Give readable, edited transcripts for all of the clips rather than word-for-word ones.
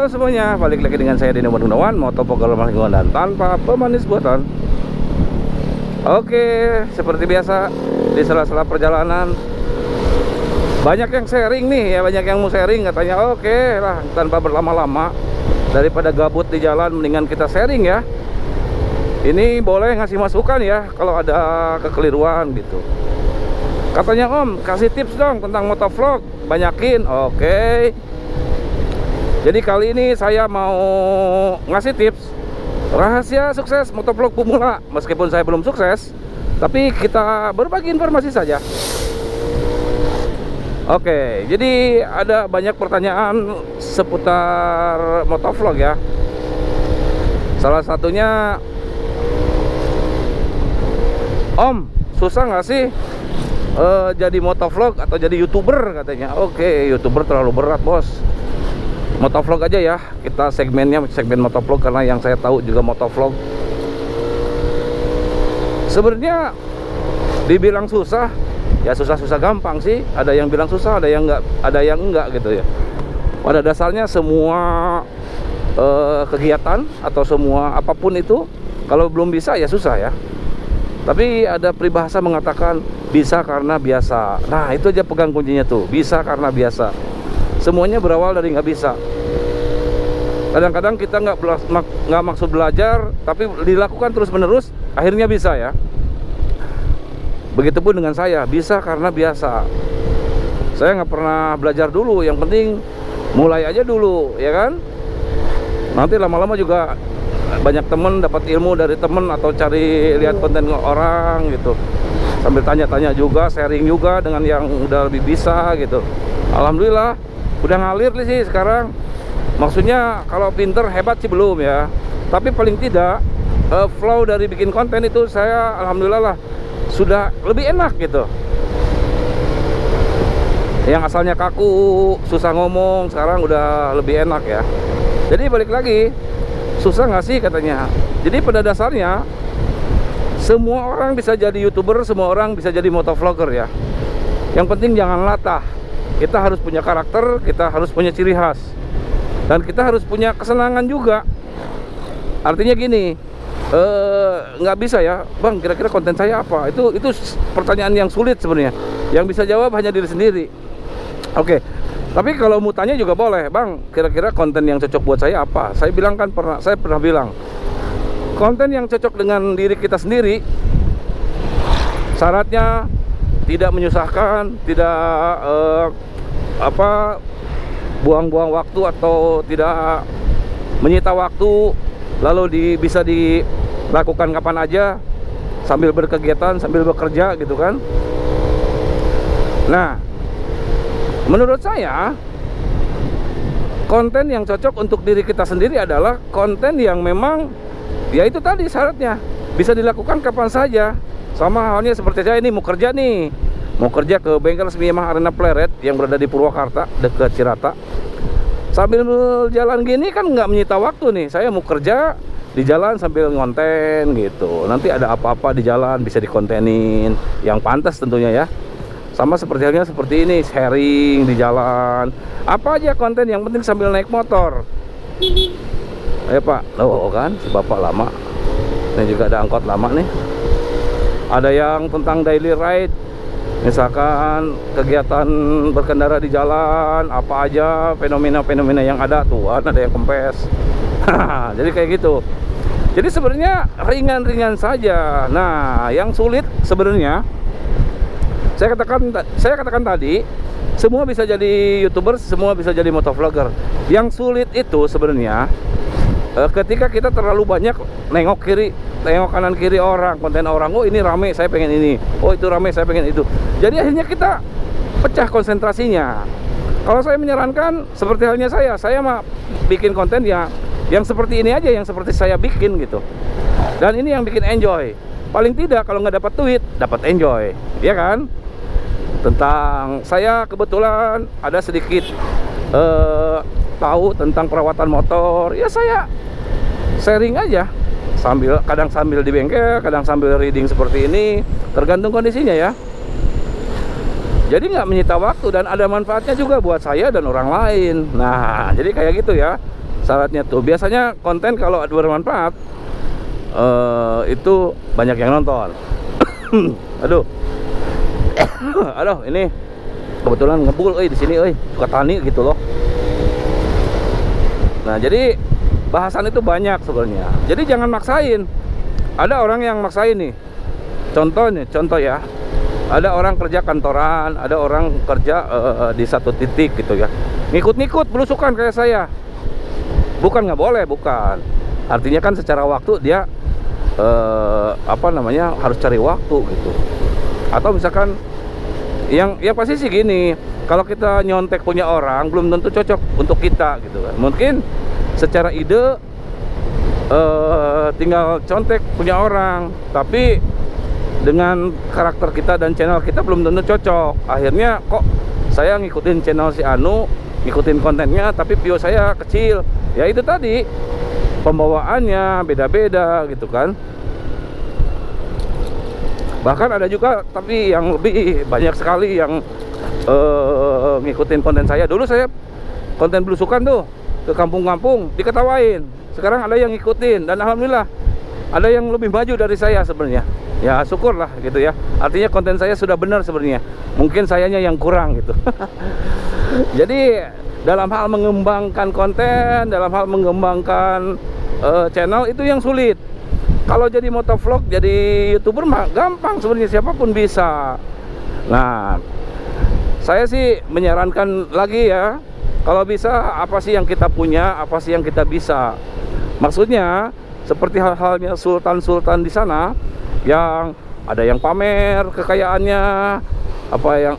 Halo semuanya, balik lagi dengan saya Dino Gunawan, motovlogger ramah lingkungan dan tanpa pemanis buatan. Oke, seperti biasa di sela-sela perjalanan banyak yang sharing nih ya, banyak yang mau sharing katanya. Oke lah, tanpa berlama-lama, daripada gabut di jalan mendingan kita sharing ya. Ini boleh ngasih masukan ya kalau ada kekeliruan gitu. Katanya Om, kasih tips dong tentang motovlog, banyakin. Oke. Jadi kali ini saya mau ngasih tips rahasia sukses motovlog pemula. Meskipun saya belum sukses, tapi kita berbagi informasi saja. Oke, jadi ada banyak pertanyaan seputar motovlog ya. Salah satunya, Om, susah nggak sih jadi motovlog atau jadi YouTuber katanya. Oke, YouTuber terlalu berat bos. Motovlog aja ya, kita segmennya segmen motovlog karena yang saya tahu juga motovlog. Sebenarnya dibilang susah, ya susah-susah gampang sih. Ada yang bilang susah, ada yang enggak gitu ya. Pada dasarnya semua kegiatan atau semua apapun itu kalau belum bisa ya susah ya. Tapi ada peribahasa mengatakan bisa karena biasa. Nah itu aja pegang kuncinya tuh, bisa karena biasa. Semuanya berawal dari nggak bisa. Kadang-kadang kita nggak maksud belajar, tapi dilakukan terus-menerus, akhirnya bisa ya. Begitupun dengan saya, bisa karena biasa. Saya nggak pernah belajar dulu, yang penting mulai aja dulu, ya kan? Nanti lama-lama juga banyak temen, dapat ilmu dari temen atau cari lihat konten orang gitu. Sambil tanya-tanya juga, sharing juga dengan yang udah lebih bisa gitu. Alhamdulillah. Udah ngalir nih sih sekarang. Maksudnya kalau pinter hebat sih belum ya, tapi paling tidak flow dari bikin konten itu saya alhamdulillah lah sudah lebih enak gitu. Yang asalnya kaku, susah ngomong, sekarang udah lebih enak ya. Jadi balik lagi, susah nggak sih katanya. Jadi pada dasarnya semua orang bisa jadi YouTuber, semua orang bisa jadi motovlogger ya. Yang penting jangan latah. Kita harus punya karakter, kita harus punya ciri khas, dan kita harus punya kesenangan juga. Artinya gini, nggak bisa ya, Bang, kira-kira konten saya apa? Itu pertanyaan yang sulit sebenarnya. Yang bisa jawab hanya diri sendiri. Oke, tapi kalau mau tanya juga boleh, Bang, kira-kira konten yang cocok buat saya apa? Saya pernah bilang, konten yang cocok dengan diri kita sendiri, syaratnya tidak menyusahkan, tidak buang-buang waktu atau tidak menyita waktu, lalu bisa dilakukan kapan aja sambil berkegiatan, sambil bekerja gitu kan. Nah, menurut saya konten yang cocok untuk diri kita sendiri adalah konten yang memang ya itu tadi syaratnya bisa dilakukan kapan saja. Sama halnya seperti saya ini mau kerja ke bengkel Semiyamah Arena Pleret yang berada di Purwakarta dekat Cirata. Sambil jalan gini kan nggak menyita waktu nih, saya mau kerja di jalan sambil ngonten gitu. Nanti ada apa-apa di jalan bisa dikontenin yang pantas tentunya ya. Sama seperti halnya seperti ini, sharing di jalan, apa aja konten, yang penting sambil naik motor. Ayo Pak, oh kan si bapak lama. Ini juga ada angkot lama nih. Ada yang tentang daily ride, misalkan kegiatan berkendara di jalan, apa aja fenomena-fenomena yang ada tuh, ada yang kempes. Jadi kayak gitu. Jadi sebenarnya ringan-ringan saja. Nah, yang sulit sebenarnya saya katakan tadi, semua bisa jadi YouTuber, semua bisa jadi motovlogger. Yang sulit itu sebenarnya ketika kita terlalu banyak nengok kanan kiri orang, konten orang. Oh ini rame, saya pengen ini. Oh itu rame, saya pengen itu. Jadi akhirnya kita pecah konsentrasinya. Kalau saya menyarankan seperti halnya saya mah bikin konten ya yang seperti ini aja, yang seperti saya bikin gitu. Dan ini yang bikin enjoy. Paling tidak kalau nggak dapat duit, dapat enjoy, ya kan? Tentang saya kebetulan ada sedikit tahu tentang perawatan motor, ya saya sharing aja kadang sambil di bengkel, kadang sambil reading seperti ini, tergantung kondisinya ya. Jadi nggak menyita waktu dan ada manfaatnya juga buat saya dan orang lain. Nah, jadi kayak gitu ya. syaratnya tuh. Biasanya konten kalau bermanfaat itu banyak yang nonton. Aduh. Aduh, ini kebetulan ngebul di sini suka tani gitu loh. Nah, jadi bahasan itu banyak sebenarnya. Jadi jangan maksain. Ada orang yang maksain nih. Contoh ya. Ada orang kerja kantoran, ada orang kerja di satu titik gitu ya. Ngikut-ngikut belusukan kayak saya. Bukan nggak boleh, bukan. Artinya kan secara waktu dia harus cari waktu gitu. Atau misalkan yang pasti sih gini, kalau kita nyontek punya orang belum tentu cocok untuk kita gitu kan. Mungkin secara ide tinggal contek punya orang, tapi dengan karakter kita dan channel kita belum tentu cocok. Akhirnya kok saya ngikutin channel si Anu, ngikutin kontennya, tapi view saya kecil. Ya itu tadi, pembawaannya beda-beda gitu kan. Bahkan ada juga tapi yang lebih banyak sekali yang ngikutin konten saya. Dulu saya konten belusukan tuh ke kampung-kampung, diketawain. Sekarang ada yang ngikutin dan alhamdulillah ada yang lebih maju dari saya sebenarnya. Ya syukurlah gitu ya. Artinya konten saya sudah benar sebenarnya. Mungkin sayanya yang kurang gitu. Jadi dalam hal mengembangkan konten, dalam hal mengembangkan channel itu yang sulit. Kalau jadi motovlog, jadi YouTuber mah gampang sebenarnya, siapapun bisa. Nah, saya sih menyarankan lagi ya, kalau bisa apa sih yang kita punya, apa sih yang kita bisa. Maksudnya seperti hal-halnya sultan-sultan di sana yang ada yang pamer kekayaannya,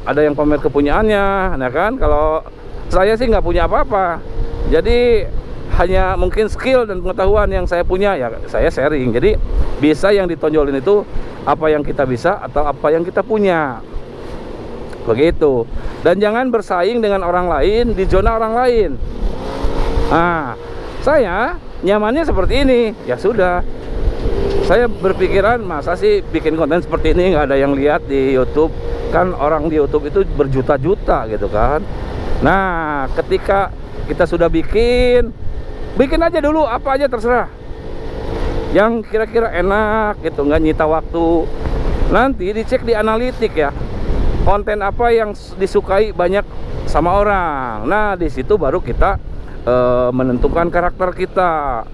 ada yang pamer kepunyaannya. Nah kan, kalau saya sih nggak punya apa-apa. Jadi hanya mungkin skill dan pengetahuan yang saya punya, ya saya sharing. Jadi bisa yang ditonjolin itu apa yang kita bisa atau apa yang kita punya, begitu. Dan jangan bersaing dengan orang lain di zona orang lain. Nah, saya nyamannya seperti ini, ya sudah. Saya berpikiran, masa sih bikin konten seperti ini nggak ada yang lihat di YouTube? Kan orang di YouTube itu berjuta-juta gitu kan. Nah, ketika kita sudah bikin aja dulu apa aja terserah, yang kira-kira enak gitu, nggak nyita waktu. Nanti dicek di analitik ya, konten apa yang disukai banyak sama orang. Nah, di situ baru kita menentukan karakter kita.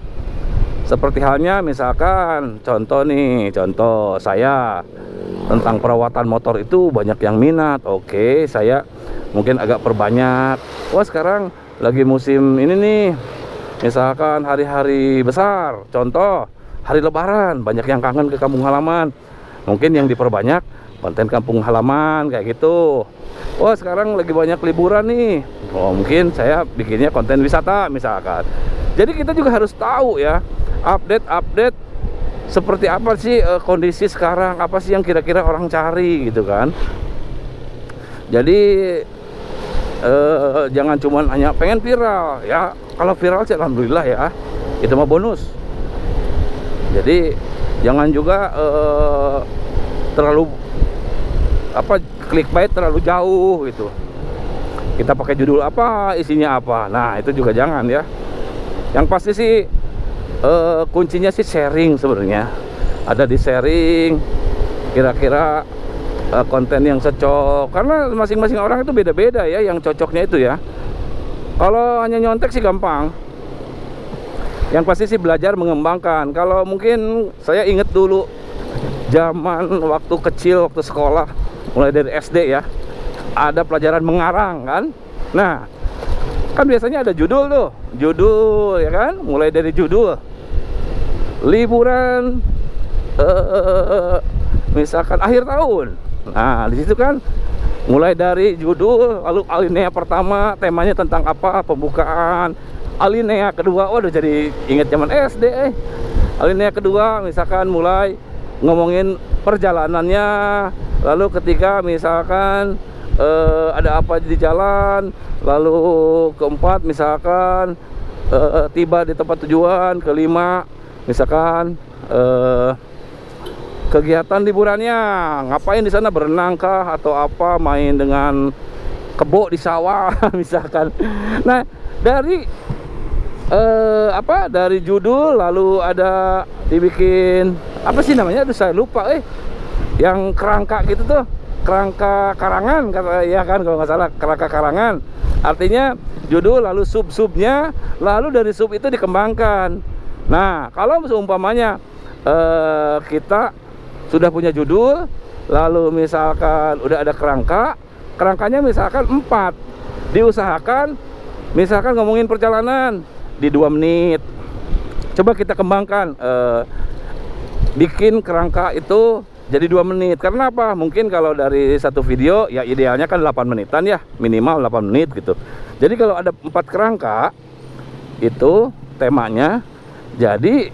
Seperti halnya misalkan contoh saya tentang perawatan motor itu banyak yang minat. Oke, saya mungkin agak perbanyak. Wah, sekarang lagi musim ini nih, misalkan hari-hari besar, contoh hari lebaran, banyak yang kangen ke kampung halaman. Mungkin yang diperbanyak konten kampung halaman kayak gitu. Wah, sekarang lagi banyak liburan nih. Oh, mungkin saya bikinnya konten wisata misalkan. Jadi kita juga harus tahu ya, update seperti apa sih kondisi sekarang, apa sih yang kira-kira orang cari gitu kan. Jadi jangan cuma hanya pengen viral ya. Kalau viral sih alhamdulillah ya, itu mah bonus. Jadi jangan juga terlalu clickbait terlalu jauh gitu. Kita pakai judul apa, isinya apa. Nah, itu juga jangan ya. Yang pasti sih kuncinya sih sharing sebenarnya. Ada di sharing kira-kira konten yang cocok, karena masing-masing orang itu beda-beda ya yang cocoknya itu ya. Kalau hanya nyontek sih gampang. Yang pasti sih belajar mengembangkan. Kalau mungkin saya inget dulu zaman waktu kecil, waktu sekolah, mulai dari SD ya, ada pelajaran mengarang kan. Nah, kan biasanya ada judul tuh, judul ya kan, mulai dari judul liburan misalkan akhir tahun. Nah, di situ kan mulai dari judul, lalu alinea pertama temanya tentang apa, pembukaan. Alinea kedua, udah jadi ingat zaman SD. Alinea kedua misalkan mulai ngomongin perjalanannya, lalu ketiga misalkan ada apa di jalan, lalu keempat misalkan tiba di tempat tujuan, kelima misalkan kegiatan liburannya, ngapain di sana, berenang kah atau apa, main dengan kebo di sawah misalkan. Nah, dari apa, dari judul, lalu ada dibikin apa sih namanya, aduh saya lupa, yang kerangka gitu tuh, kerangka karangan kata ya kan, kalau nggak salah kerangka karangan. Artinya judul lalu sub-subnya, lalu dari sub itu dikembangkan. Nah, kalau seumpamanya kita sudah punya judul, lalu misalkan udah ada kerangkanya misalkan 4, diusahakan misalkan ngomongin perjalanan di 2 menit. Coba kita kembangkan, bikin kerangka itu jadi 2 menit. Karena apa? Mungkin kalau dari satu video ya idealnya kan 8 menitan ya, minimal 8 menit gitu. Jadi kalau ada 4 kerangka itu temanya, jadi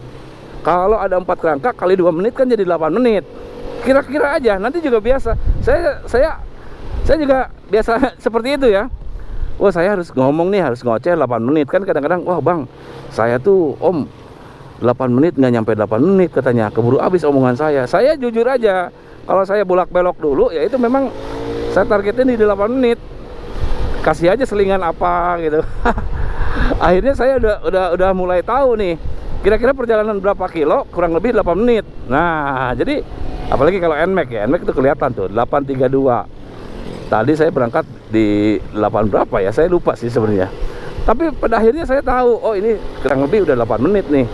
kalau ada 4 kerangka kali 2 menit kan jadi 8 menit. Kira-kira aja, nanti juga biasa. Saya juga biasa seperti itu ya. Wah, saya harus ngomong nih, harus ngoceh 8 menit. Kan kadang-kadang, wah bang, saya tuh om 8 menit nggak nyampe 8 menit katanya, keburu habis omongan saya. Saya jujur aja, kalau saya bolak-belok dulu ya itu memang saya targetin di 8 menit. Kasih aja selingan apa gitu. Akhirnya saya udah mulai tahu nih, kira-kira perjalanan berapa kilo, kurang lebih 8 menit. Nah, jadi apalagi kalau NMAX ya, NMAX itu kelihatan tuh 832. Tadi saya berangkat di 8 berapa ya, saya lupa sih sebenarnya. Tapi pada akhirnya saya tahu, oh ini kurang lebih udah 8 menit nih.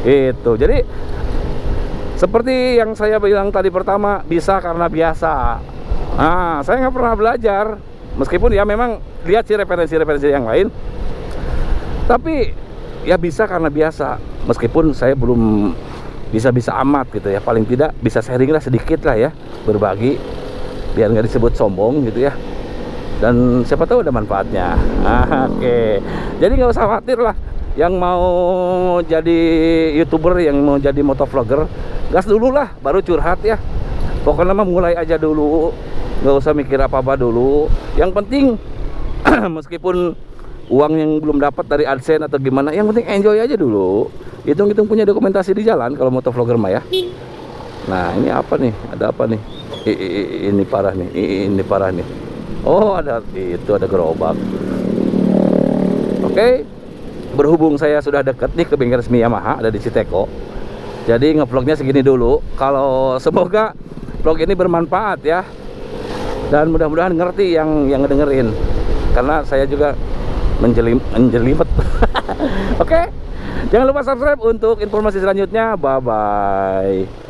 Itu. Jadi seperti yang saya bilang tadi pertama, bisa karena biasa. Nah, saya nggak pernah belajar, meskipun ya memang lihat sih referensi-referensi yang lain. Tapi ya bisa karena biasa, meskipun saya belum bisa-bisa amat gitu ya. Paling tidak bisa sharing lah sedikit lah ya, berbagi, biar nggak disebut sombong gitu ya. Dan siapa tahu ada manfaatnya. Oke. Jadi nggak usah khawatir lah, yang mau jadi YouTuber, yang mau jadi motovlogger, gas dulu lah, baru curhat ya. Pokoknya mah mulai aja dulu, nggak usah mikir apa-apa dulu. Yang penting meskipun uang yang belum dapat dari AdSense atau gimana, yang penting enjoy aja dulu. Hitung-hitung punya dokumentasi di jalan kalau motovlogger mah ya. Nah, ini apa nih? Ada apa nih? Ini parah nih. Ini parah nih. Oh, ada itu, ada gerobak. Oke. Berhubung saya sudah dekat nih ke bengkel resmi Yamaha, ada di Citeko. Jadi ngevlognya segini dulu. Kalau semoga vlog ini bermanfaat ya. Dan mudah-mudahan ngerti yang ngedengerin. Karena saya juga menjelimet. Oke. Jangan lupa subscribe untuk informasi selanjutnya. Bye bye.